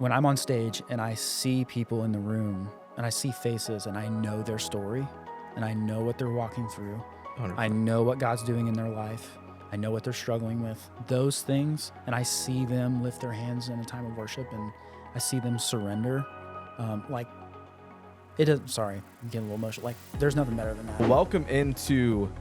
when I'm on stage and I see people in the room and I see faces and I know their story and I know what they're walking through, 100%. I know what God's doing in their life, I know what they're struggling with, those things, and I see them lift their hands in a time of worship and I see them surrender, sorry, I'm getting a little emotional. Like, there's nothing better than that. Welcome into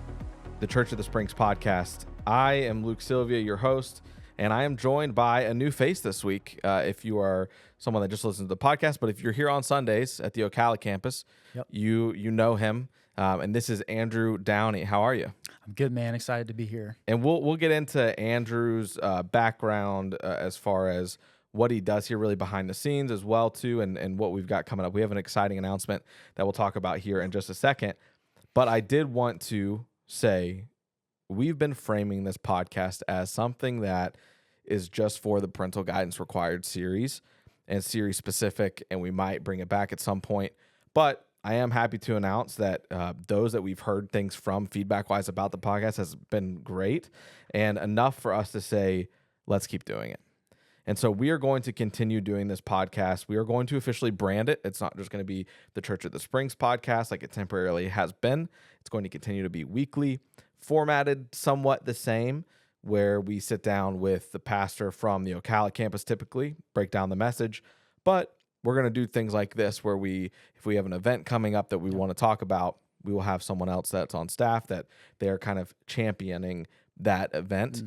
the Church of the Springs podcast. I am Luke Sylvia, your host, and I am joined by a new face this week. If you are someone that just listens to the podcast, but if you're here on Sundays at the Ocala campus, Yep. you know him, and this is Andrew Downey. How are you? I'm good, man. Excited to be here. And we'll get into Andrew's background as far as what he does here really behind the scenes as well too, and what we've got coming up. We have an exciting announcement that we'll talk about here in just a second. But I did want to say we've been framing this podcast as something that is just for the Parental Guidance Required series and series specific, and we might bring it back at some point. But I am happy to announce that those that we've heard things from feedback-wise about the podcast has been great and enough for us to say, let's keep doing it. And so we are going to continue doing this podcast. We are going to officially brand it. It's not just going to be the Church of the Springs podcast like it temporarily has been. It's going to continue to be weekly, formatted somewhat the same, where we sit down with the pastor from the Ocala campus typically, break down the message. But we're going to do things like this where if we have an event coming up that we want to talk about, we will have someone else that's on staff that they're kind of championing that event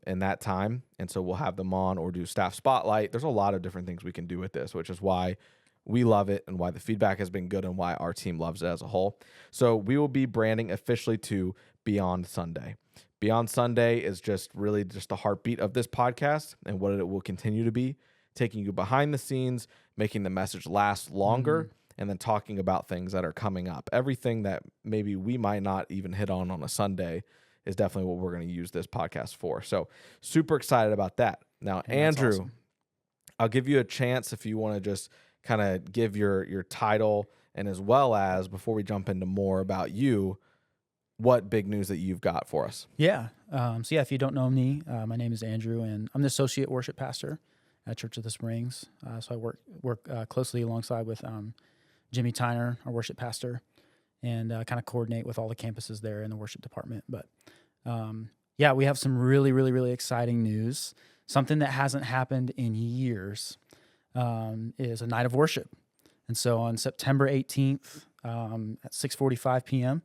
in that time. And so we'll have them on or do staff spotlight. There's a lot of different things we can do with this, which is why we love it and why the feedback has been good and why our team loves it as a whole. So we will be branding officially to Beyond Sunday. Beyond Sunday is just really just the heartbeat of this podcast and what it will continue to be, taking you behind the scenes, making the message last longer, and then talking about things that are coming up. Everything that maybe we might not even hit on a Sunday is definitely what we're going to use this podcast for. So super excited about that. Now, Yeah, Andrew, awesome. I'll give you a chance if you want to just kind of give your title, and as well as, before we jump into more about you, what big news that you've got for us. Yeah. If you don't know me, my name is Andrew, and I'm the associate worship pastor at Church of the Springs. So I work closely alongside with Jimmy Tyner, our worship pastor, and kind of coordinate with all the campuses there in the worship department. But we have some really, really, really exciting news. Something that hasn't happened in years is a night of worship. And so on September 18th at 6:45 p.m.,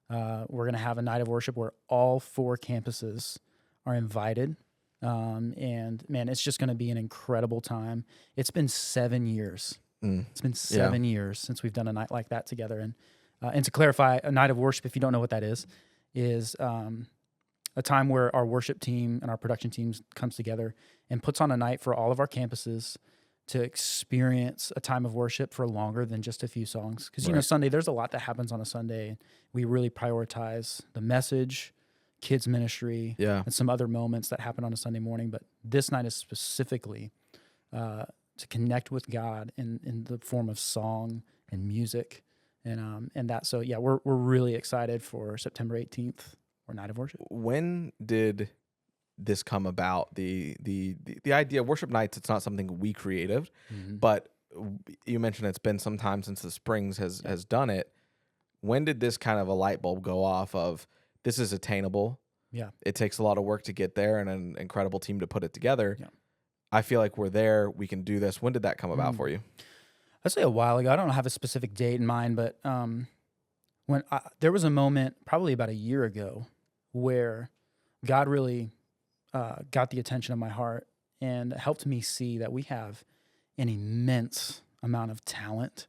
we're going to have a night of worship where all 4 campuses are invited. And man, it's just going to be an incredible time. It's been 7 years. It's been 7 years since we've done a night like that together. And to clarify, a night of worship, if you don't know what that is a time where our worship team and our production teams comes together and puts on a night for all of our campuses to experience a time of worship for longer than just a few songs. Because, Right. Sunday, there's a lot that happens on a Sunday. We really prioritize the message, kids ministry, and some other moments that happen on a Sunday morning. But this night is specifically to connect with God in the form of song and music. And that, so yeah, we're really excited for September 18th, or Night of Worship. When did this come about? The idea of worship nights, it's not something we created, but you mentioned it's been some time since the Springs has done it. When did this kind of a light bulb go off of this is attainable? Yeah. It takes a lot of work to get there and an incredible team to put it together. Yeah. I feel like we're there. We can do this. When did that come about for you? I'd say a while ago. I don't have a specific date in mind, but there was a moment probably about a year ago where God really got the attention of my heart and helped me see that we have an immense amount of talent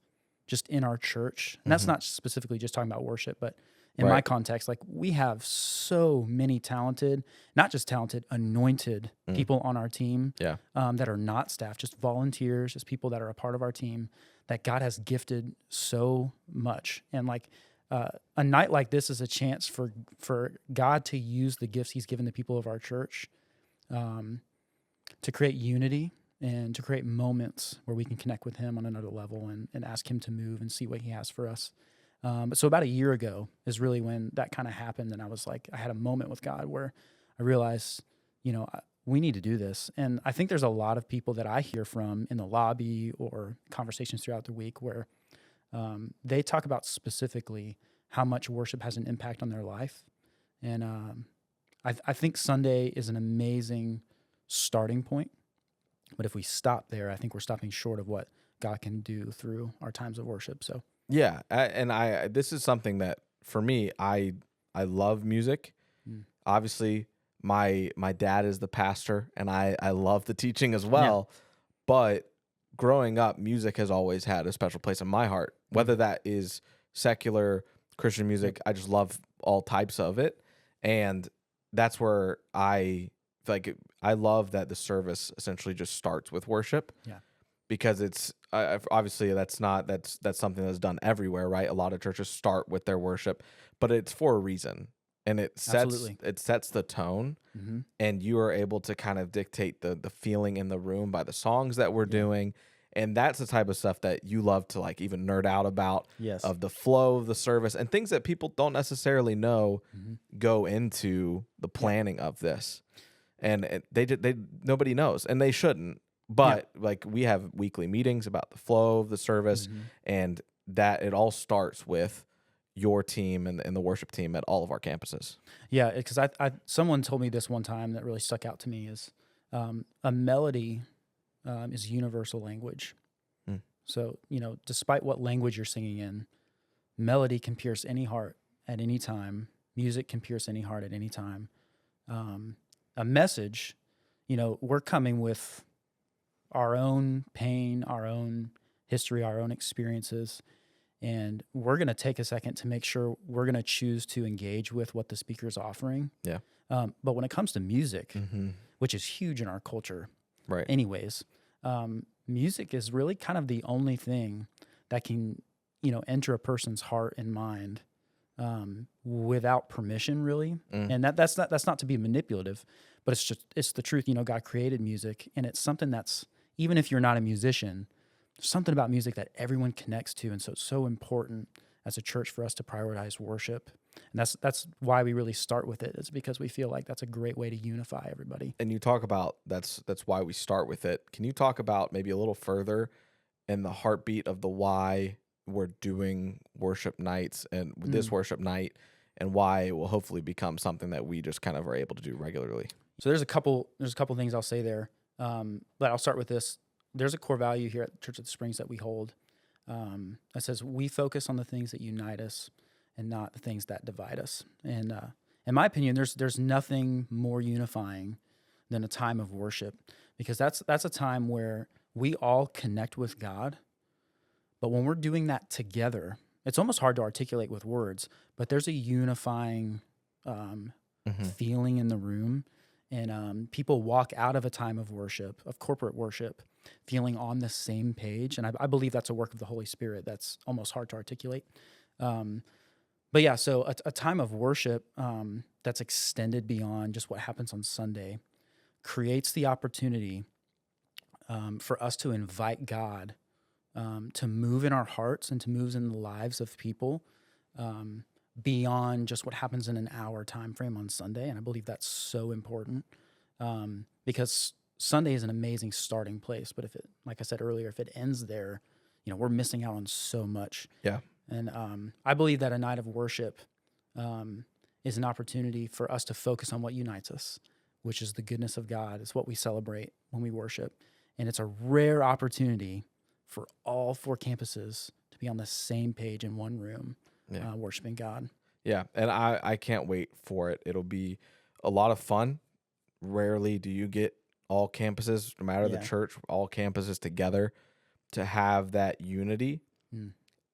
just in our church. And that's not specifically just talking about worship, but in my context, like, we have so many talented, not just talented, anointed people on our team that are not staff, just volunteers, just people that are a part of our team that God has gifted so much. And a night like this is a chance for God to use the gifts he's given the people of our church to create unity and to create moments where we can connect with him on another level and ask him to move and see what he has for us. So about a year ago is really when that kind of happened. And I was like, I had a moment with God where I realized, we need to do this. And I think there's a lot of people that I hear from in the lobby or conversations throughout the week where they talk about specifically how much worship has an impact on their life. And I think Sunday is an amazing starting point. But if we stop there, I think we're stopping short of what God can do through our times of worship. So Yeah, this is something that for me, I love music. Obviously, my dad is the pastor, and I love the teaching as well. But growing up, music has always had a special place in my heart. Whether that is secular, Christian music, I just love all types of it, and that's where I love that the service essentially just starts with worship. Yeah. Because it's obviously that's something that's done everywhere, right? A lot of churches start with their worship, but it's for a reason, and it sets the tone, and you are able to kind of dictate the feeling in the room by the songs that we're doing, and that's the type of stuff that you love to like even nerd out about. Yes. Of the flow of the service and things that people don't necessarily know go into the planning of this, and they nobody knows, and they shouldn't. But like we have weekly meetings about the flow of the service, and that it all starts with your team and the worship team at all of our campuses. Yeah, because someone told me this one time that really stuck out to me is a melody is universal language. So, despite what language you're singing in, melody can pierce any heart at any time. Music can pierce any heart at any time. A message, we're coming with our own pain, our own history, our own experiences. And we're going to take a second to make sure we're going to choose to engage with what the speaker is offering. Yeah. But when it comes to music, which is huge in our culture, right? Anyways, music is really kind of the only thing that can, enter a person's heart and mind without permission, really. And that's not to be manipulative, but it's the truth. God created music, and it's something that's, even if you're not a musician, there's something about music that everyone connects to. And so it's so important as a church for us to prioritize worship. And that's why we really start with it. It's because we feel like that's a great way to unify everybody. And you talk about that's why we start with it. Can you talk about maybe a little further in the heartbeat of the why we're doing worship nights and this worship night, and why it will hopefully become something that we just kind of are able to do regularly? So there's a couple things I'll say there. But I'll start with this. There's a core value here at the Church of the Springs that we hold that says we focus on the things that unite us and not the things that divide us. And in my opinion, there's nothing more unifying than a time of worship, because that's a time where we all connect with God. But when we're doing that together, it's almost hard to articulate with words, but there's a unifying feeling in the room. And people walk out of a time of worship, of corporate worship, feeling on the same page. And I believe that's a work of the Holy Spirit that's almost hard to articulate. But yeah, so a time of worship that's extended beyond just what happens on Sunday creates the opportunity for us to invite God to move in our hearts and to move in the lives of people beyond just what happens in an hour time frame on Sunday. And I believe that's so important because Sunday is an amazing starting place. But if it, like I said earlier, if it ends there, we're missing out on so much. Yeah. And I believe that a night of worship is an opportunity for us to focus on what unites us, which is the goodness of God. It's what we celebrate when we worship. And it's a rare opportunity for all 4 campuses to be on the same page in one room. Worshiping God. Yeah, and I can't wait for it. It'll be a lot of fun. Rarely do you get all campuses, no matter the church, all campuses together to have that unity.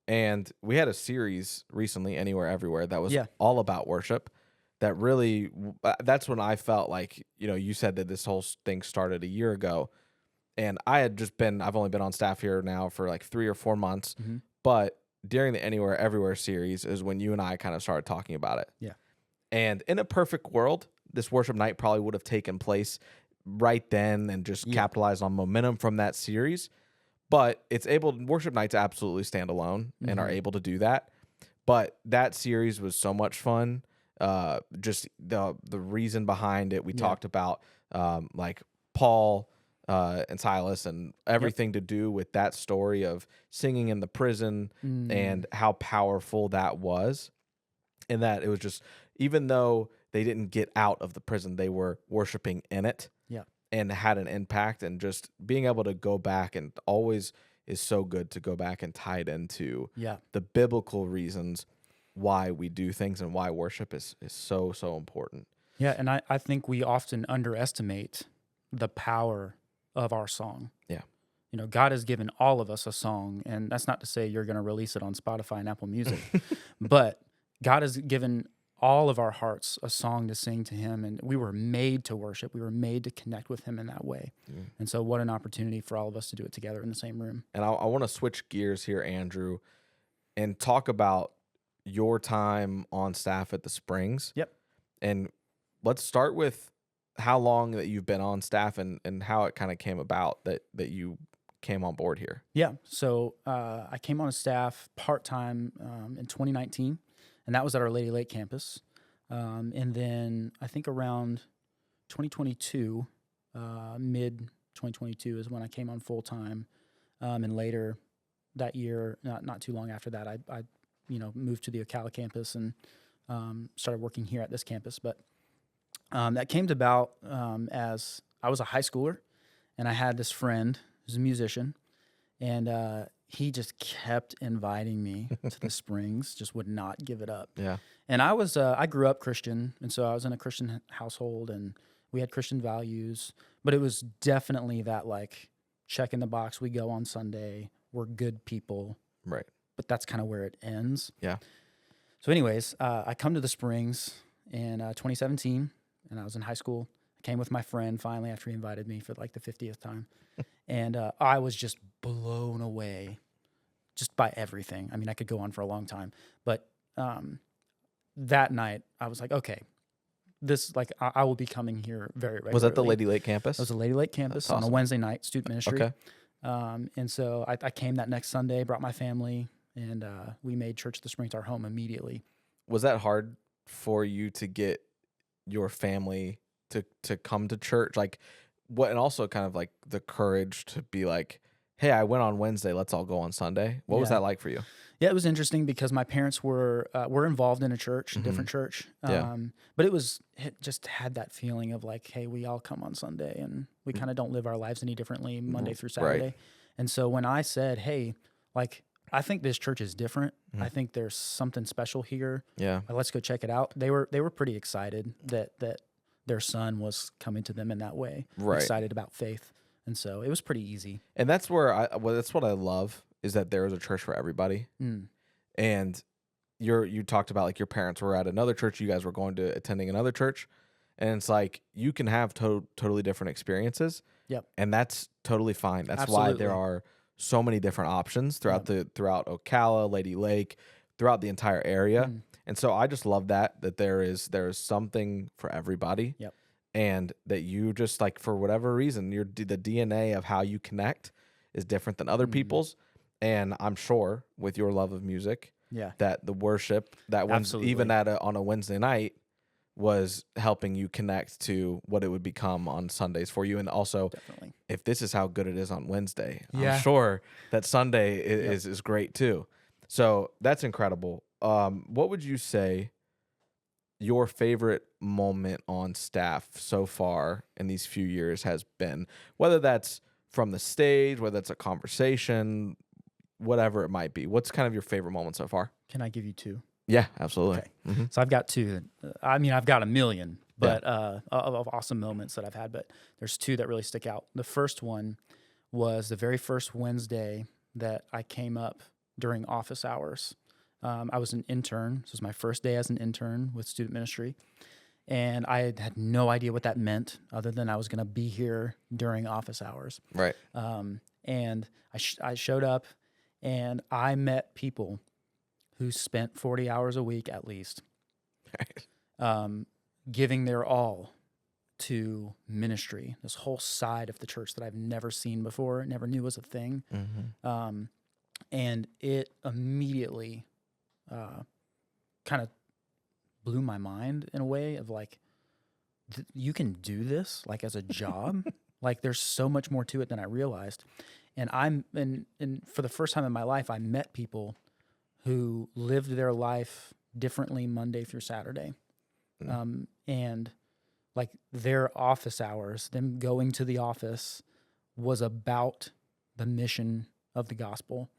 And we had a series recently, Anywhere, Everywhere, that was all about worship. That really, that's when I felt like, you said that this whole thing started a year ago. And I've only been on staff here now for like 3 or 4 months, but during the Anywhere, Everywhere series is when you and I kind of started talking about it. Yeah. And in a perfect world, this worship night probably would have taken place right then and just capitalized on momentum from that series. But worship nights absolutely stand alone and are able to do that. But that series was so much fun. Just the reason behind it, we talked about like Paul and Silas, and everything to do with that story of singing in the prison and how powerful that was. And that it was just, even though they didn't get out of the prison, they were worshiping in it Yeah. and had an impact. And just being able to go back, and always is so good to go back and tie it into Yeah. the biblical reasons why we do things and why worship is so, so important. Yeah. And I think we often underestimate the power of our song. Yeah. You know, God has given all of us a song, and that's not to say you're going to release it on Spotify and Apple Music, but God has given all of our hearts a song to sing to him, and we were made to worship. We were made to connect with him in that way. And so what an opportunity for all of us to do it together in the same room. And I want to switch gears here, Andrew, and talk about your time on staff at the Springs. Yep. And let's start with how long that you've been on staff, and how it kind of came about that you came on board here. Yeah. So I came on staff part-time in 2019, and that was at our Lady Lake campus. And then I think around 2022, mid 2022 is when I came on full-time. And later that year, not too long after that, I moved to the Ocala campus and started working here at this campus. But that came about as I was a high schooler, and I had this friend who's a musician, and he just kept inviting me to the Springs, just would not give it up. Yeah. And I grew up Christian, and so I was in a Christian household, and we had Christian values, but it was definitely that, like, check in the box, we go on Sunday, we're good people. Right. But that's kind of where it ends. Yeah. So anyways, I come to the Springs in 2017, and I was in high school. I came with my friend finally after he invited me for like the 50th time. And I was just blown away just by everything. I mean, I could go on for a long time. But that night, I was like, okay, this, like, I will be coming here very regularly. Was that the Lady Lake campus? It was the Lady Lake campus on a Wednesday night, student ministry. Okay. And so I came that next Sunday, brought my family, and we made Church of the Springs our home immediately. Was that hard for you to get your family to come to church? Like, what, and also kind of like the courage to be like, hey, I went on Wednesday, let's all go on Sunday. What was that like for you? Yeah, it was interesting because my parents were involved in a church, a different church. But it just had that feeling of like, hey, we all come on Sunday, and we kind of don't live our lives any differently Monday through Saturday. Right. And so when I said, hey, like, I think this church is different. I think there's something special here. Yeah. Let's go check it out. They were pretty excited that their son was coming to them in that way. Right. Excited about faith. And so it was pretty easy. And that's where that's what I love, is that there is a church for everybody. And you talked about, like, your parents were at another church, you guys were going to attending another church, and it's like you can have totally different experiences. Yep. And that's totally fine. That's Absolutely. why there are so many different options throughout Ocala, Lady Lake, throughout the entire area. And so I just love that there is something for everybody. Yep. And that you just, like, for whatever reason, the DNA of how you connect is different than other people's. And I'm sure with your love of music, that the worship that even on a Wednesday night was helping you connect to what it would become on Sundays for you. And also, if this is how good it is on Wednesday, I'm sure that Sunday is great too. So that's incredible. What would you say your favorite moment on staff so far in these few years has been? Whether that's from the stage, whether it's a conversation, whatever it might be. What's kind of your favorite moment so far? Can I give you two? Yeah, absolutely. Okay. So I've got two. I mean, I've got a million, but of awesome moments that I've had, but there's two that really stick out. The first one was the very first Wednesday that I came up during office hours. I was an intern. This was my first day as an intern with student ministry, and I had no idea what that meant other than I was going to be here during office hours. Right. And I showed up, and I met people who spent 40 hours a week at least, giving their all to ministry, this whole side of the church that I've never seen before, never knew was a thing. And it immediately kind of blew my mind in a way of like, you can do this like as a job. Like there's so much more to it than I realized. And and for the first time in my life, I met people who lived their life differently Monday through Saturday. And like their office hours, them going to the office was about the mission of the gospel.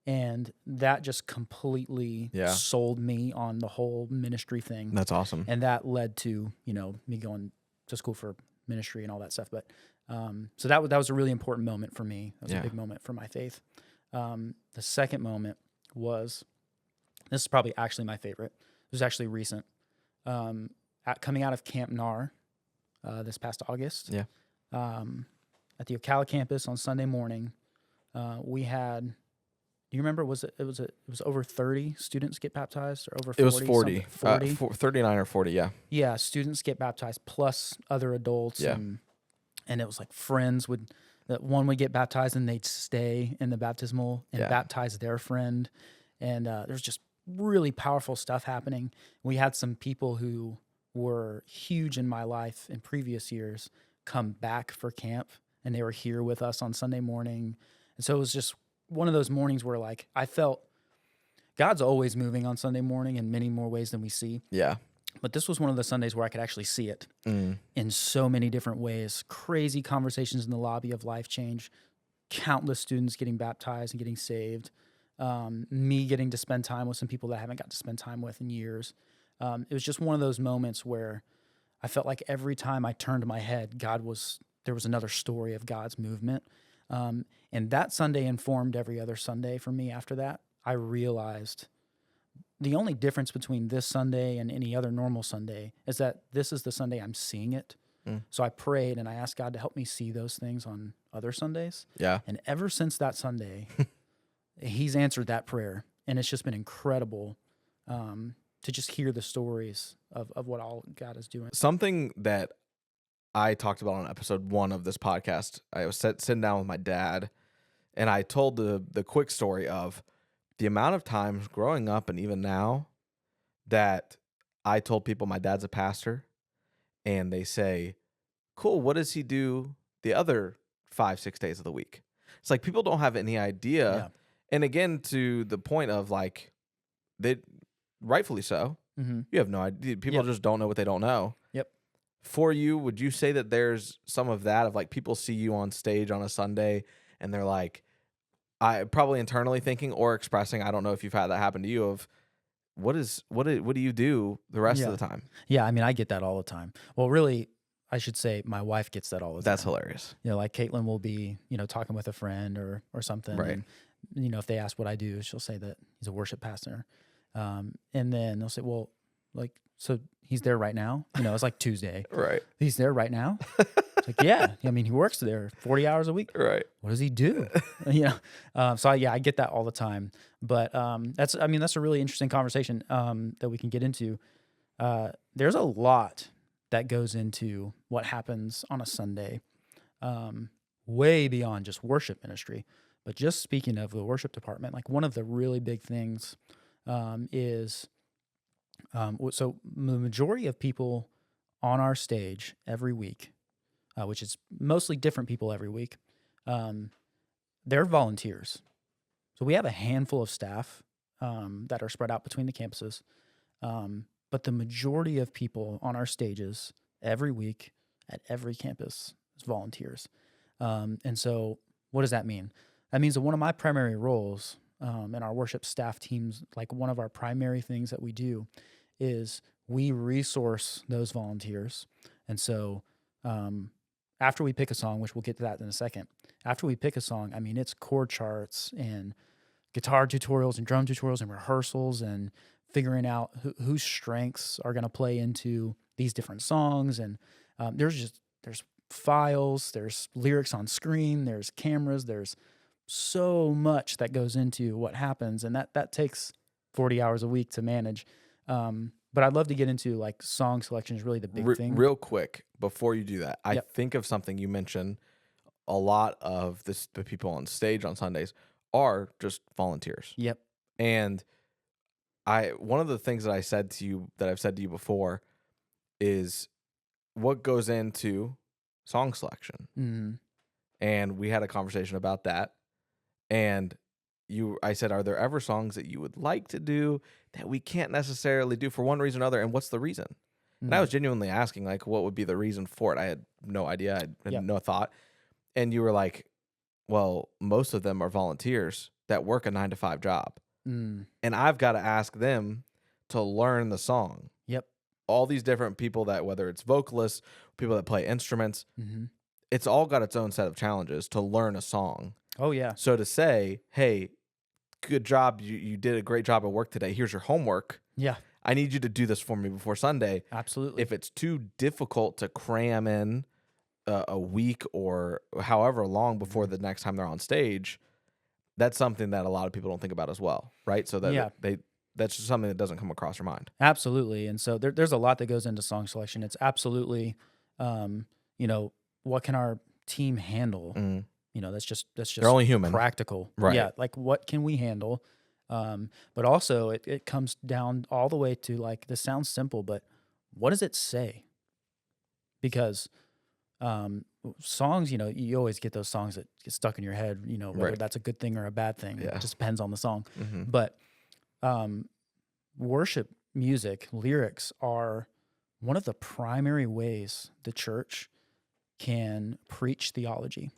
And that just completely Yeah. sold me on the whole ministry thing. That's awesome. And that led to, me going to school for ministry and all that stuff. But so that was a really important moment for me. That was a big moment for my faith. The second moment was, this is probably actually my favorite. It was actually recent. Coming out of Camp NAR this past August. Yeah. At the Ocala campus on Sunday morning, we had. Do you remember? It was over 30 students get baptized, or over 40? It was 40. 40? 39 or 40, yeah. Yeah, students get baptized plus other adults. Yeah. And it was like friends that one would get baptized and they'd stay in the baptismal and baptize their friend. And there's just really powerful stuff happening. We had some people who were huge in my life in previous years come back for camp, and they were here with us on Sunday morning. And so it was just one of those mornings where like I felt God's always moving on Sunday morning in many more ways than we see. Yeah. But this was one of the Sundays where I could actually see it in so many different ways. Crazy conversations in the lobby of Life Change, countless students getting baptized and getting saved, me getting to spend time with some people that I haven't got to spend time with in years. It was just one of those moments where I felt like every time I turned my head, there was another story of God's movement. And that Sunday informed every other Sunday for me after that. I realized the only difference between this Sunday and any other normal Sunday is that this is the Sunday I'm seeing it. So I prayed and I asked God to help me see those things on other Sundays. Yeah. And ever since that Sunday, He's answered that prayer. And it's just been incredible to just hear the stories of what all God is doing. Something that I talked about on episode 1 of this podcast, I was sitting down with my dad, and I told the quick story of the amount of times growing up and even now that I told people my dad's a pastor, and they say, cool, what does he do the other 5-6 days of the week? It's like people don't have any idea. Yeah. And again, to the point of like, they rightfully so, you have no idea. People just don't know what they don't know. Yep. For you, would you say that there's some of that of like people see you on stage on a Sunday and they're like, I probably internally thinking or expressing, I don't know if you've had that happen to you, of what do you do the rest of the time? Yeah, I mean, I get that all the time. Well, really, I should say my wife gets that all the time. That's hilarious. Like Caitlin will be, talking with a friend or something. Right. And, if they ask what I do, she'll say that he's a worship pastor. And then they'll say, well, like, so he's there right now? It's like Tuesday. Right. He's there right now? It's like, yeah. I mean, he works there 40 hours a week. Right. What does he do? So I get that all the time. But that's a really interesting conversation that we can get into. There's a lot that goes into what happens on a Sunday, way beyond just worship ministry. But just speaking of the worship department, like one of the really big things is, so the majority of people on our stage every week, which is mostly different people every week, they're volunteers. So we have a handful of staff that are spread out between the campuses, but the majority of people on our stages every week at every campus is volunteers. And so what does that mean? That means that one of my primary roles in our worship staff teams, like one of our primary things that we do is we resource those volunteers. And so after we pick a song, which we'll get to that in a second, after we pick a song, I mean, it's chord charts and guitar tutorials and drum tutorials and rehearsals and figuring out whose strengths are going to play into these different songs. And there's files, there's lyrics on screen, there's cameras, there's so much that goes into what happens. And that takes 40 hours a week to manage. But I'd love to get into like song selection is really the big thing. Real quick, before you do that, I think of something you mentioned. A lot of the people on stage on Sundays are just volunteers. Yep. And one of the things that I've said to you before is what goes into song selection? Mhm. And we had a conversation about that. And I said, are there ever songs that you would like to do that we can't necessarily do for one reason or another? And what's the reason? And I was Mhm. genuinely asking, like, what would be the reason for it? I had no idea. I had Yep. no thought. And you were like, well, most of them are volunteers that work a 9 to 5 job. Mm. And I've got to ask them to learn the song. Yep. All these different people that, whether it's vocalists, people that play instruments, Mhm. it's all got its own set of challenges to learn a song. Oh, yeah. So to say, hey, good job, you did a great job at work today. Here's your homework. Yeah, I need you to do this for me before Sunday. absolutely. If it's too difficult to cram in a week or however long before the next time they're on stage, that's something that a lot of people don't think about as well, right? So that Yeah. that's just something that doesn't come across your mind. Absolutely. And so there's a lot that goes into song selection. It's absolutely, you know, what can our team handle? Mm. You know, that's just They're only human. practical. Right. Yeah. Like what can we handle? But also it comes down all the way to like, this sounds simple, but what does it say? Because songs, you know, you always get those songs that get stuck in your head, you know, whether Right. that's a good thing or a bad thing. Yeah. It just depends on the song. Mm-hmm. But worship music, lyrics are one of the primary ways the church can preach theology.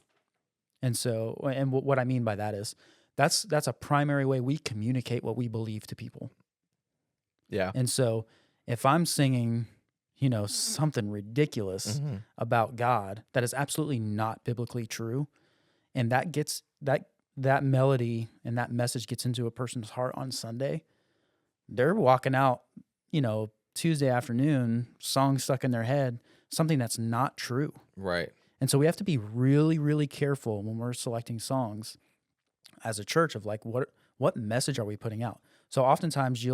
And so, and what I mean by that is that's a primary way we communicate what we believe to people. Yeah. And so if I'm singing, you know, something ridiculous Mm-hmm. about God that is absolutely not biblically true, and that gets that melody and that message gets into a person's heart on Sunday, they're walking out, you know, Tuesday afternoon, song stuck in their head, something that's not true. Right. And so we have to be really, really careful when we're selecting songs as a church of like, what message are we putting out? So oftentimes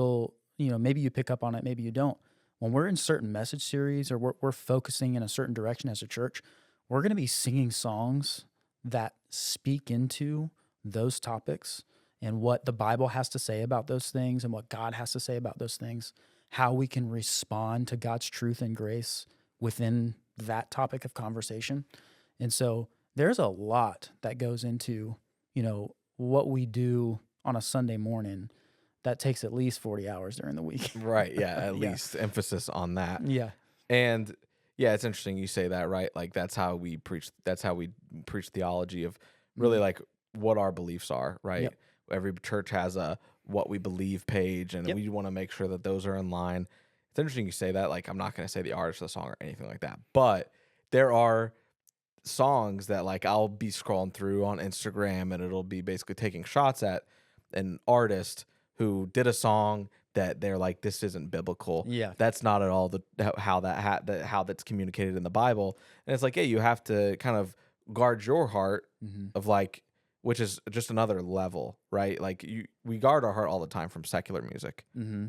maybe you pick up on it, maybe you don't. When we're in certain message series or we're focusing in a certain direction as a church, we're going to be singing songs that speak into those topics and what the Bible has to say about those things and what God has to say about those things, how we can respond to God's truth and grace within that topic of conversation. And so there's a lot that goes into, you know, what we do on a Sunday morning that takes at least 40 hours during the week. Right. Yeah. At Yeah. least emphasis on that. Yeah. And yeah, it's interesting you say that, right? Like that's how we preach theology of really like what our beliefs are, right? Yep. Every church has a what we believe page, and Yep. we want to make sure that those are in line. It's interesting you say that. Like I'm not going to say the artist of the song or anything like that, but there are songs that like I'll be scrolling through on Instagram and it'll be basically taking shots at an artist who did a song that they're like, this isn't biblical. Yeah. That's not at all how that's communicated in the Bible. And it's like, yeah, you have to kind of guard your heart of like, which is just another level, right? Like we guard our heart all the time from secular music. Mm-hmm.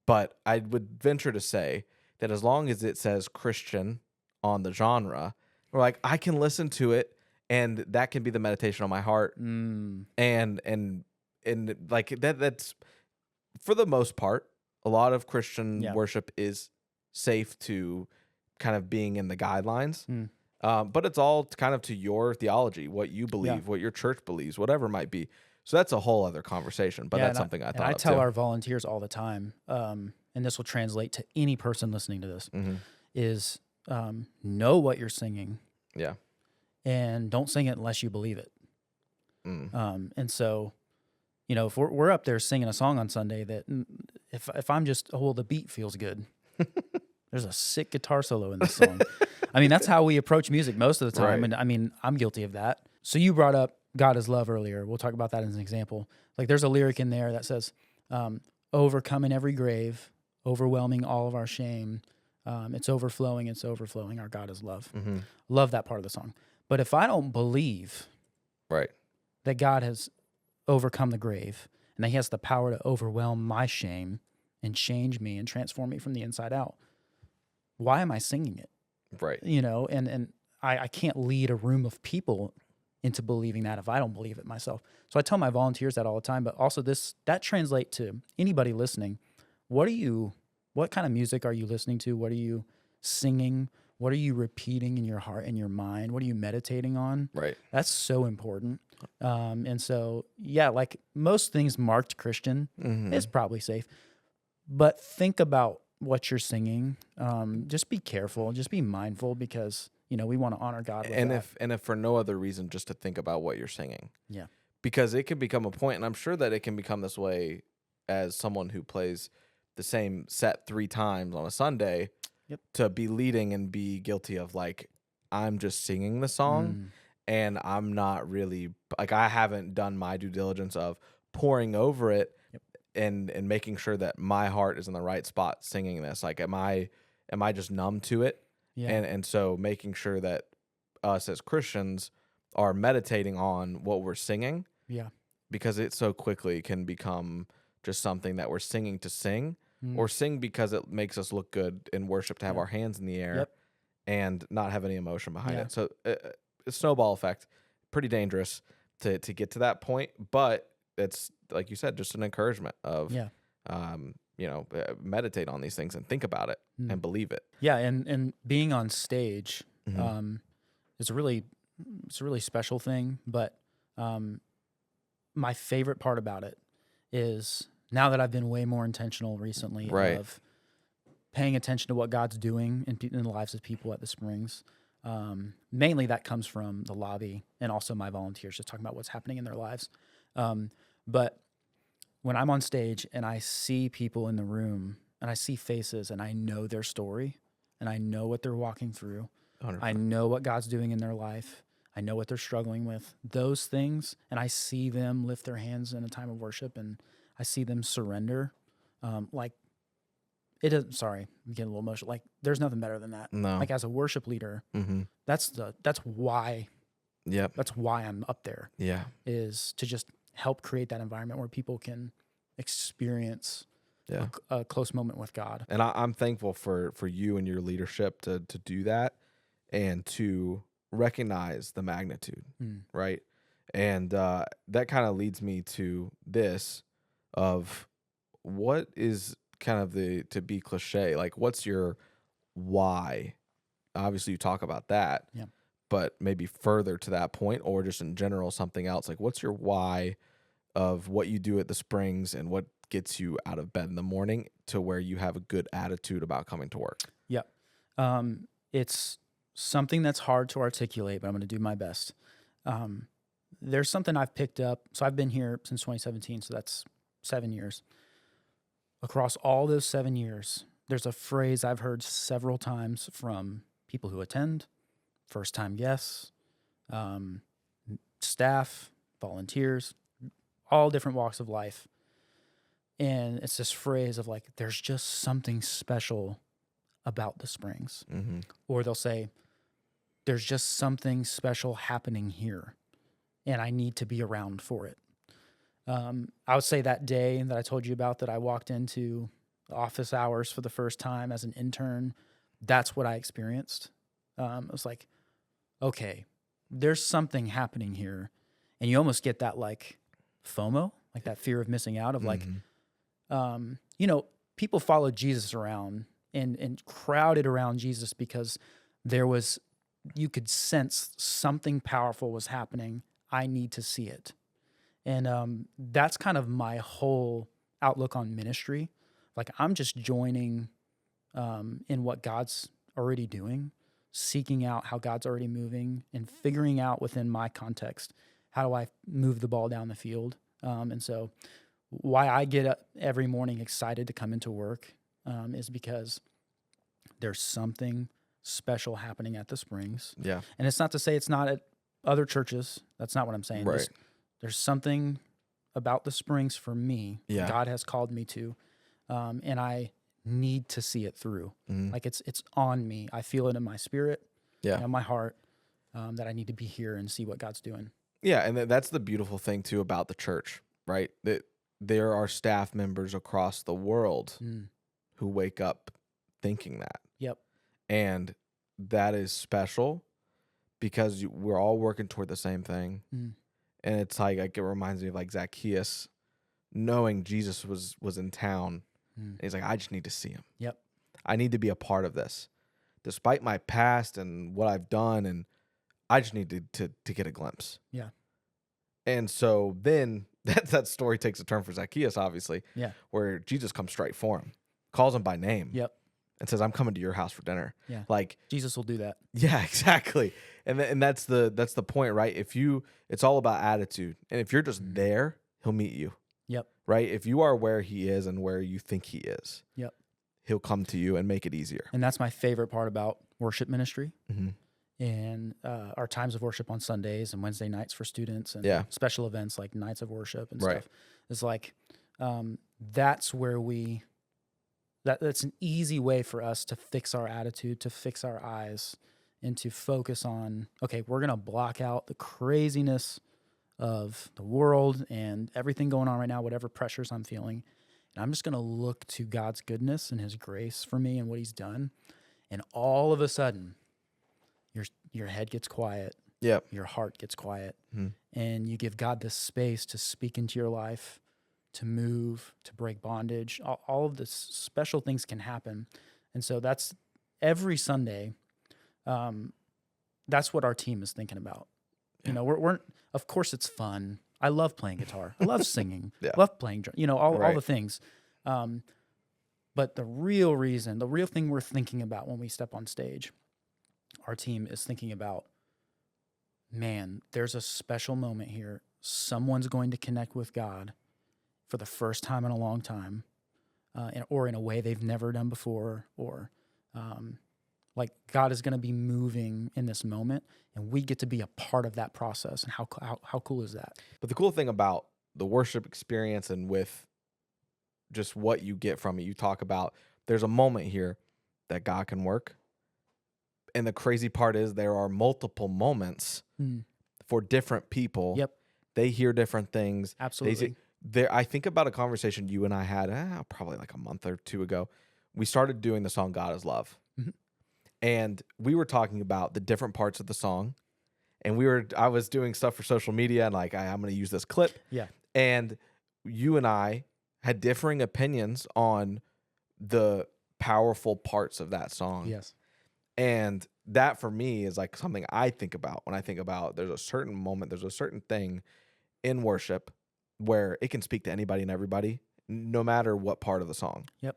But I would venture to say that as long as it says Christian on the genre, we're like, I can listen to it and that can be the meditation on my heart. Mm. And like that's for the most part, a lot of Christian Yeah. worship is safe to kind of being in the guidelines. Mm. But it's all kind of to your theology, what you believe, what your church believes, whatever it might be. So that's a whole other conversation, but Yeah, that's and something I and thought I of tell too. our volunteers all the time, and this will translate to any person listening to this, Mm-hmm. is know what you're singing Yeah. and don't sing it unless you believe it. Mm. And so, you know, if we're up there singing a song on Sunday that if I'm just, oh, well, the beat feels good. There's a sick guitar solo in this song. I mean, that's how we approach music most of the time. Right. And I mean, I'm guilty of that. So you brought up God is love earlier. We'll talk about that as an example. Like there's a lyric in there that says, overcoming every grave, overwhelming all of our shame. It's overflowing. Our God is love. Mm-hmm. Love that part of the song. But if I don't believe Right. that God has overcome the grave and that he has the power to overwhelm my shame and change me and transform me from the inside out, why am I singing it? Right. You know, and I can't lead a room of people into believing that if I don't believe it myself. So I tell my volunteers that all the time, but also that translates to anybody listening. What kind of music are you listening to? What are you singing? What are you repeating in your heart and your mind? What are you meditating on? Right. That's so important. And so, yeah, like most things marked Christian is probably safe, but think about what you're singing. Just be careful, just be mindful, because, we want to honor God with that. If for no other reason, just to think about what you're singing. Yeah. Because it can become a point, and I'm sure that it can become this way as someone who plays the same set 3 times on a Sunday. Yep. To be leading and be guilty of, like, I'm just singing the song and I'm not really, like, I haven't done my due diligence of pouring over it. Yep. and making sure that my heart is in the right spot singing this. Like, am I just numb to it? Yeah. And so making sure that us as Christians are meditating on what we're singing. Yeah. Because it so quickly can become just something that we're singing to sing, or sing because it makes us look good in worship, to have our hands in the air and not have any emotion behind it. So a snowball effect, pretty dangerous to get to that point. But it's, like you said, just an encouragement of, meditate on these things and think about it and believe it. Yeah. And being on stage is a really special thing. But my favorite part about it is, now that I've been way more intentional recently of paying attention to what God's doing in the lives of people at the Springs, mainly that comes from the lobby and also my volunteers, just talking about what's happening in their lives. But when I'm on stage and I see people in the room and I see faces and I know their story and I know what they're walking through, 100%. I know what God's doing in their life, I know what they're struggling with, those things, and I see them lift their hands in a time of worship and I see them surrender. Like, it is, sorry, I'm getting a little emotional. Like, there's nothing better than that. No. Like, as a worship leader, that's why I'm up there. Yeah. Is to just help create that environment where people can experience a close moment with God. And I'm thankful for you and your leadership to do that and to recognize the magnitude, right? And that kind of leads me to this of what is kind of to be cliche, like, what's your why? Obviously you talk about that, but maybe further to that point, or just in general, something else. Like, what's your why of what you do at the Springs and what gets you out of bed in the morning to where you have a good attitude about coming to work? Yep. It's something that's hard to articulate, but I'm going to do my best. There's something I've picked up. So I've been here since 2017, so that's 7 years. Across all those 7 years, there's a phrase I've heard several times from people who attend, first-time guests, staff, volunteers, all different walks of life. And it's this phrase of, like, there's just something special about the Springs. Or they'll say, there's just something special happening here, and I need to be around for it. I would say that day that I told you about, that I walked into office hours for the first time as an intern, that's what I experienced. It was like, okay, there's something happening here. And you almost get that, like, FOMO, like that fear of missing out of, like, people followed Jesus around and crowded around Jesus because you could sense something powerful was happening. I need to see it. And that's kind of my whole outlook on ministry. Like, I'm just joining in what God's already doing, seeking out how God's already moving, and figuring out within my context, how do I move the ball down the field? And so why I get up every morning excited to come into work is because there's something special happening at the Springs. Yeah. And it's not to say it's not at other churches. That's not what I'm saying. Right. There's something about the Springs for me Yeah. God has called me to, and I need to see it through. Like, it's on me. I feel it in my spirit, in my heart, that I need to be here and see what God's doing. Yeah, and that's the beautiful thing too about the church, right? That there are staff members across the world who wake up thinking that. Yep. And that is special because we're all working toward the same thing. And it's like it reminds me of, like, Zacchaeus knowing Jesus was in town. And he's like, I just need to see him. Yep. I need to be a part of this. despite my past and what I've done, and I just need to get a glimpse. Yeah. And so then that story takes a turn for Zacchaeus, obviously, Yeah. where Jesus comes straight for him, calls him by name, Yep. and says, "I'm coming to your house for dinner." Yeah. Like, Jesus will do that. yeah, exactly. And that's the point, right? It's all about attitude. And if you're just there, he'll meet you. Yep. Right? If you are where he is and where you think he is, Yep. he'll come to you and make it easier. And that's my favorite part about worship ministry Mm-hmm. and our times of worship on Sundays and Wednesday nights for students and Yeah. special events like nights of worship and Right. stuff. It's like that's where that's an easy way for us to fix our attitude, to fix our eyes, and to focus on, okay, we're going to block out the craziness of the world and everything going on right now, whatever pressures I'm feeling. And I'm just going to look to God's goodness and his grace for me and what he's done. And all of a sudden, your head gets quiet. Yep. Your heart gets quiet. Mm-hmm. And you give God this space to speak into your life, to move, to break bondage. All of this special things can happen. And so that's every Sunday. That's what our team is thinking about. Yeah. You know, we're of course it's fun. I love playing guitar. I love singing. Yeah. Love playing drum. You know, all Right. the things. But the real thing we're thinking about when we step on stage, our team is thinking about, man, there's a special moment here. Someone's going to connect with God for the first time in a long time, or in a way they've never done before, or like God is going to be moving in this moment, and we get to be a part of that process. And how cool is that? But the cool thing about the worship experience and with just what you get from it, you talk about there's a moment here that God can work. And the crazy part is there are multiple moments for different people. Yep. They hear different things. Absolutely. I think about a conversation you and I had probably like a month or two ago. We started doing the song God is Love. Mm-hmm. And we were talking about the different parts of the song. And I was doing stuff for social media and like, I'm going to use this clip. Yeah. And you and I had differing opinions on the powerful parts of that song. Yes. And that for me is like something I think about when I think about there's a certain moment, there's a certain thing in worship where it can speak to anybody and everybody, no matter what part of the song. Yep.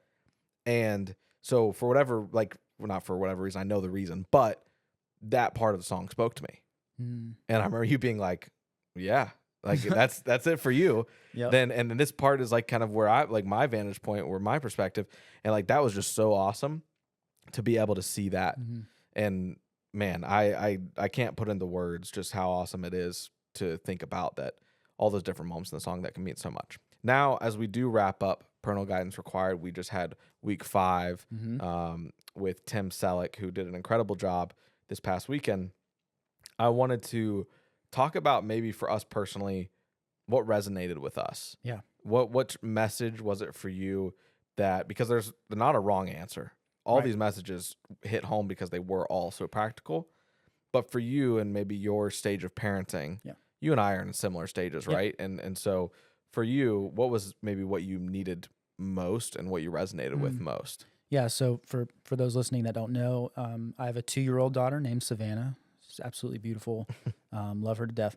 And so for whatever, like, well, not for whatever reason, I know the reason, but that part of the song spoke to me. And I remember you being like, yeah, like that's it for you. Yep. And then this part is like kind of where I like my vantage point or my perspective. And like that was just so awesome to be able to see that. Mm-hmm. And man, I can't put into words just how awesome it is to think about that, all those different moments in the song that can mean so much. Now, as we do wrap up Parental Guidance Required, we just had week 5 with Tim Selleck, who did an incredible job this past weekend. I wanted to talk about maybe for us personally, what resonated with us. Yeah. What message was it for you that, because there's not a wrong answer. All Right. these messages hit home because they were all so practical. But for you and maybe your stage of parenting, you and I are in similar stages, right? And so for you, what was maybe what you needed most and what you resonated with most? Yeah. So for those listening that don't know, I have a 2-year-old daughter named Savannah. She's absolutely beautiful. Love her to death.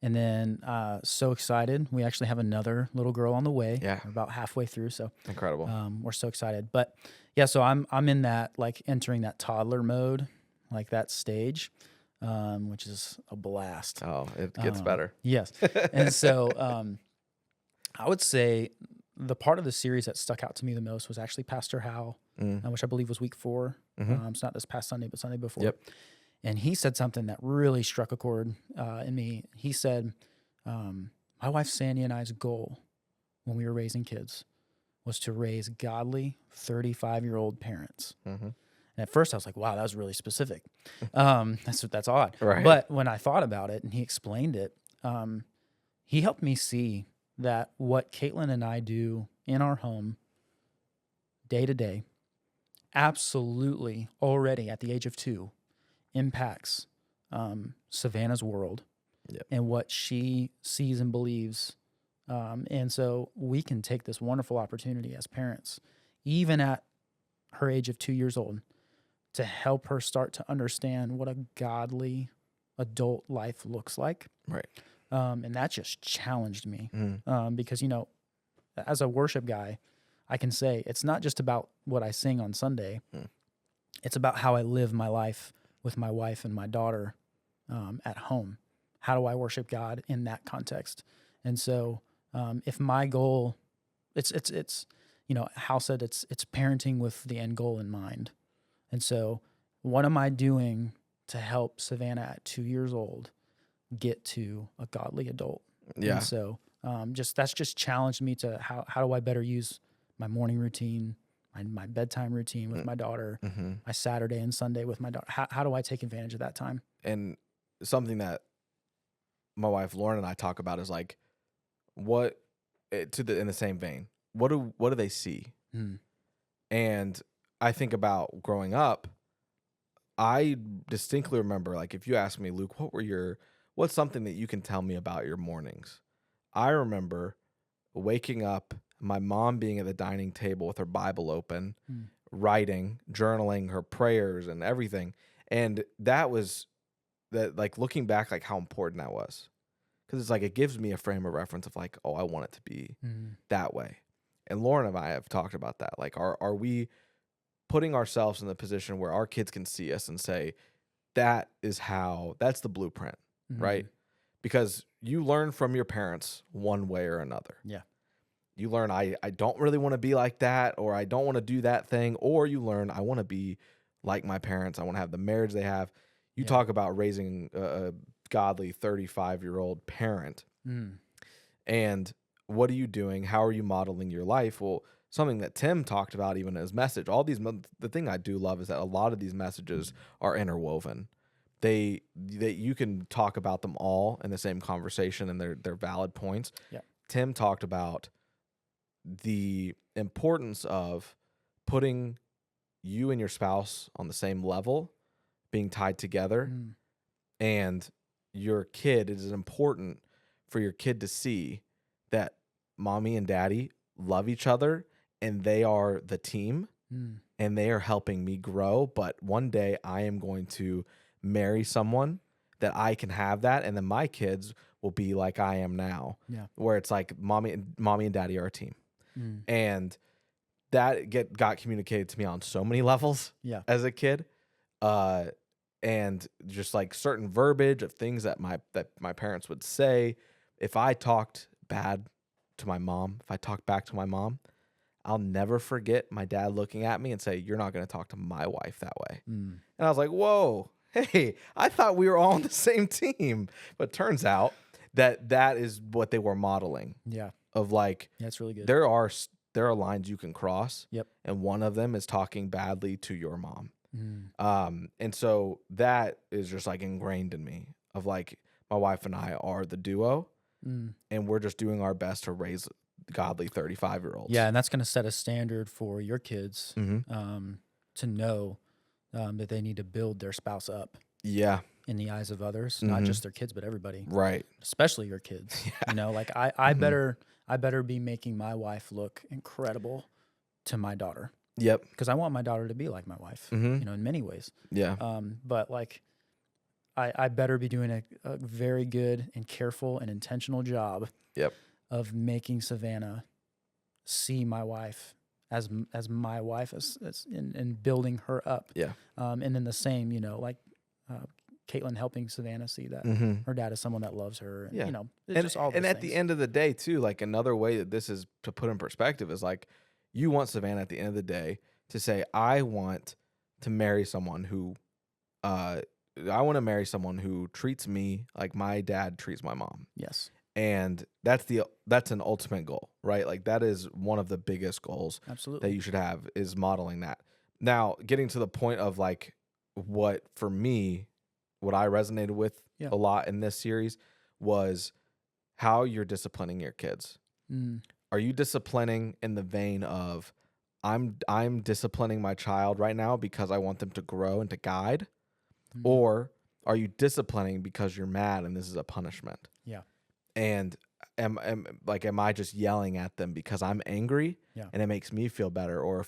And then so excited. We actually have another little girl on the way. Yeah. We're about halfway through. So Incredible. we're so excited. But yeah, so I'm in that, like, entering that toddler mode, like that stage, which is a blast. Oh, it gets better. Yes. And so I would say the part of the series that stuck out to me the most was actually Pastor Hal, which I believe was week 4. It's not this past Sunday, but Sunday before. Yep. And he said something that really struck a chord in me. He said, my wife Sandy and I's goal when we were raising kids was to raise godly 35-year-old parents. And at first I was like, wow, that was really specific. That's odd. Right. But when I thought about it and he explained it, he helped me see that what Caitlin and I do in our home day to day absolutely already at the age of 2 impacts Savannah's world and what she sees and believes. And so we can take this wonderful opportunity as parents, even at her age of 2 years old, to help her start to understand what a godly adult life looks like. Right. And that just challenged me Mm. because, as a worship guy, I can say it's not just about what I sing on Sunday. Mm. It's about how I live my life with my wife and my daughter at home. How do I worship God in that context? And so if my goal, it's Hal said it's parenting with the end goal in mind. And so what am I doing to help Savannah at 2 years old get to a godly adult? Yeah. And so that's just challenged me to how do I better use my morning routine, my bedtime routine with my daughter, Mm-hmm. my Saturday and Sunday with my daughter. How do I take advantage of that time? And something that my wife Lauren and I talk about is like, in the same vein, what do they see? Mm. And I think about growing up, I distinctly remember, like, if you ask me, Luke, what's something that you can tell me about your mornings? I remember waking up, my mom being at the dining table with her Bible open, writing, journaling her prayers and everything. And that was like looking back, like how important that was. Because it's like, it gives me a frame of reference of like, oh, I want it to be that way. And Lauren and I have talked about that. Like, are we putting ourselves in the position where our kids can see us and say, that's the blueprint, right? Because you learn from your parents one way or another. Yeah. You learn, I don't really want to be like that, or I don't want to do that thing, or you learn, I want to be like my parents. I want to have the marriage they have. You talk about raising a godly 35-year-old parent. And what are you doing? How are you modeling your life? Well, something that Tim talked about even in his message, the thing I do love is that a lot of these messages are interwoven. You can talk about them all in the same conversation, and they're valid points. Yeah. Tim talked about the importance of putting you and your spouse on the same level, being tied together, and your kid, it is important for your kid to see that mommy and daddy love each other and they are the team and they are helping me grow. But one day I am going to marry someone that I can have that, and then my kids will be like I am now, where it's like mommy and daddy are a team. And that got communicated to me on so many levels as a kid. And just like certain verbiage of things that my parents would say. If I talked bad to my mom, if I talked back to my mom, I'll never forget my dad looking at me and say, "You're not going to talk to my wife that way." And I was like, whoa, hey, I thought we were all on the same team. But turns out that is what they were modeling. Yeah. Of like, that's really good. There are lines you can cross. Yep. And one of them is talking badly to your mom. And so that is just like ingrained in me of like, my wife and I are the duo, and we're just doing our best to raise godly 35-year-olds. Yeah, and that's going to set a standard for your kids to know that they need to build their spouse up. Yeah. In the eyes of others, not just their kids, but everybody. Right. Especially your kids. Like I better be making my wife look incredible to my daughter. Yep. Because I want my daughter to be like my wife, in many ways. Yeah. But like, I better be doing a very good and careful and intentional job. Yep. Of making Savannah see my wife as my wife and building her up. Yeah. And then the same, like Caitlin helping Savannah see that her dad is someone that loves her. And, Yeah. It's just all those at things. the end of the day too, like another way that this is to put in perspective is like, you want Savannah at the end of the day to say, I want to marry someone who treats me like my dad treats my mom. Yes. And that's an ultimate goal, right? Like that is one of the biggest goals Absolutely. that you should have, is modeling that. Now, getting to the point of like what I resonated with a lot in this series was how you're disciplining your kids. Are you disciplining in the vein of I'm disciplining my child right now because I want them to grow and to guide? Or are you disciplining because you're mad and this is a punishment? Yeah. And am I just yelling at them because I'm angry and it makes me feel better? Or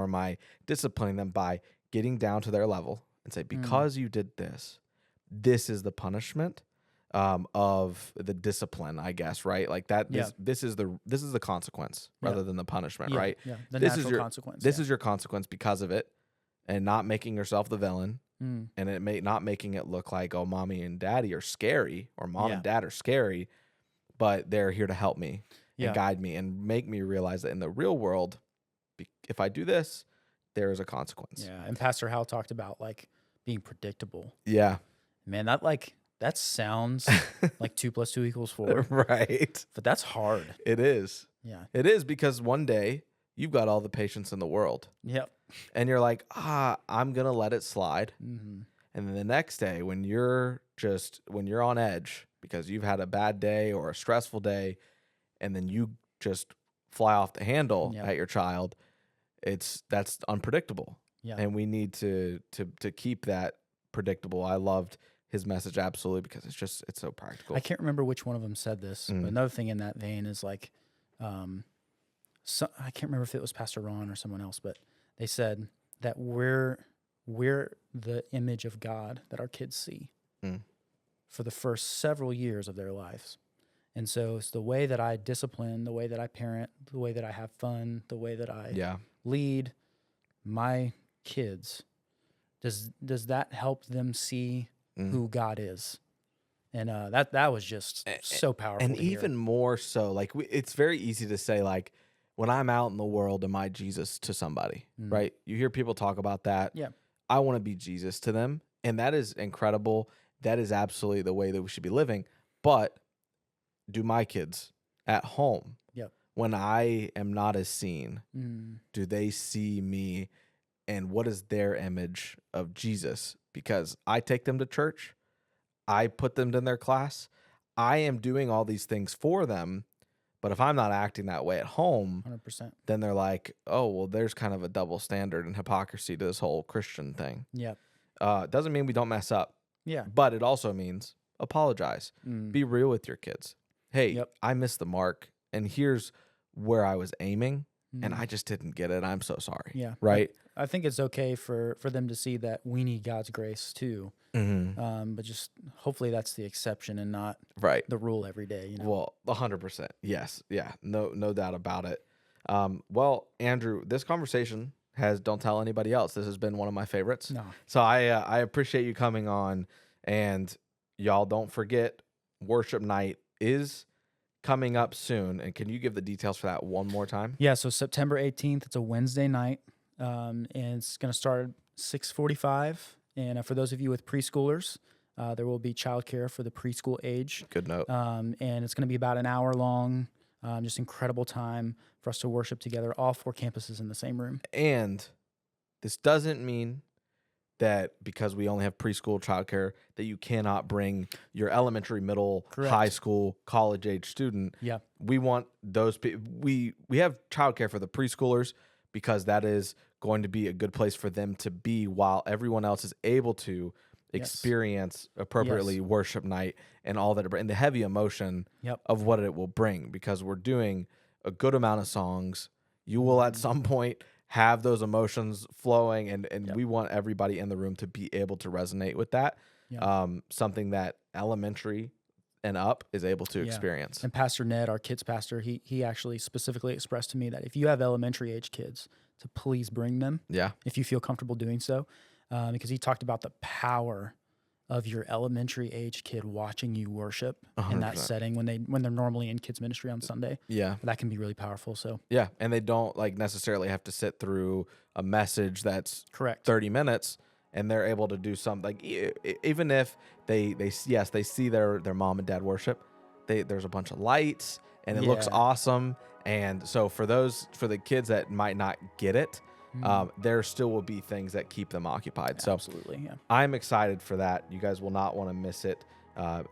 am I disciplining them by getting down to their level and say, because you did this, this is the punishment of the discipline, I guess, right? Like that. This is the consequence rather than the punishment, right? Yeah, the This natural is your consequence. This is your consequence because of it, and not making yourself the villain, and not making it look like, oh, mommy and daddy are scary, or mom and dad are scary, but they're here to help me and guide me and make me realize that in the real world, if I do this, there is a consequence. Yeah, and Pastor Hal talked about like being predictable. Yeah, man, that sounds like 2 + 2 = 4, right? but that's hard. It is. Yeah, it is, because one day you've got all the patience in the world. Yep. And you're like, I'm gonna let it slide. Mm-hmm. And then the next day, when you're on edge because you've had a bad day or a stressful day, and then you just fly off the handle at your child, that's unpredictable. Yeah. And we need to keep that predictable. I loved his message absolutely, because it's so practical. I can't remember which one of them said this, but another thing in that vein is like, I can't remember if it was Pastor Ron or someone else, but they said that we're the image of God that our kids see for the first several years of their lives. And so it's the way that I discipline, the way that I parent, the way that I have fun, the way that I lead my kids. Does that help them see who God is? And that was just so powerful. And even more so, like it's very easy to say, like, when I'm out in the world, am I Jesus to somebody, right? You hear people talk about that. Yeah. I want to be Jesus to them. And that is incredible. That is absolutely the way that we should be living. But do my kids at home, when I am not as seen, do they see me, and what is their image of Jesus? Because I take them to church, I put them in their class, I am doing all these things for them. But if I'm not acting that way at home, 100%. then they're like, oh, well, there's kind of a double standard and hypocrisy to this whole Christian thing. Yeah. Doesn't mean we don't mess up. Yeah. But it also means apologize. Be real with your kids. Hey, I missed the mark, and here's where I was aiming, and I just didn't get it. I'm so sorry. Yeah. Right? I think it's okay for them to see that we need God's grace too. But just hopefully that's the exception and not the rule every day. You know? Well, 100%. Yes. Yeah. No doubt about it. Well, Andrew, this conversation don't tell anybody else. This has been one of my favorites. No. So I appreciate you coming on, and y'all don't forget, worship night is coming up soon. And can you give the details for that one more time? Yeah. So September 18th, it's a Wednesday night. And it's going to start at 6:45. And for those of you with preschoolers, there will be childcare for the preschool age. Good note. And it's going to be about an hour long. Just incredible time for us to worship together, all 4 campuses in the same room. And this doesn't mean that because we only have preschool childcare that you cannot bring your elementary, middle, high school, college age student. Yeah. We want those people. We have childcare for the preschoolers because that is going to be a good place for them to be while everyone else is able to experience appropriately worship night and all that, and the heavy emotion of what it will bring, because we're doing a good amount of songs. You will at some point have those emotions flowing, and we want everybody in the room to be able to resonate with that. Something that elementary and up is able to experience. And Pastor Ned, our kids pastor, he actually specifically expressed to me that if you have elementary age kids, to please bring them. Yeah. If you feel comfortable doing so. Because he talked about the power of your elementary age kid watching you worship 100%. In that setting when they're normally in kids ministry on Sunday. Yeah. That can be really powerful. So yeah. And they don't like necessarily have to sit through a message that's 30 minutes. And they're able to do something, like even if they see their mom and dad worship, there's a bunch of lights and it looks awesome. And so for the kids that might not get it, there still will be things that keep them occupied. So absolutely, yeah. I'm excited for that. You guys will not want to miss it.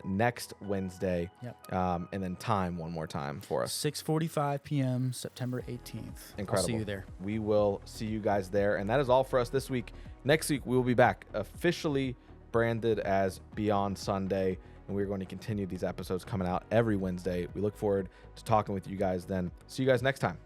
Next Wednesday, and then time one more time for us. 6:45 p.m. September 18th. Incredible. I'll see you there. We will see you guys there. And that is all for us this week. Next week, we will be back officially branded as Beyond Sunday. And we're going to continue these episodes coming out every Wednesday. We look forward to talking with you guys then. See you guys next time.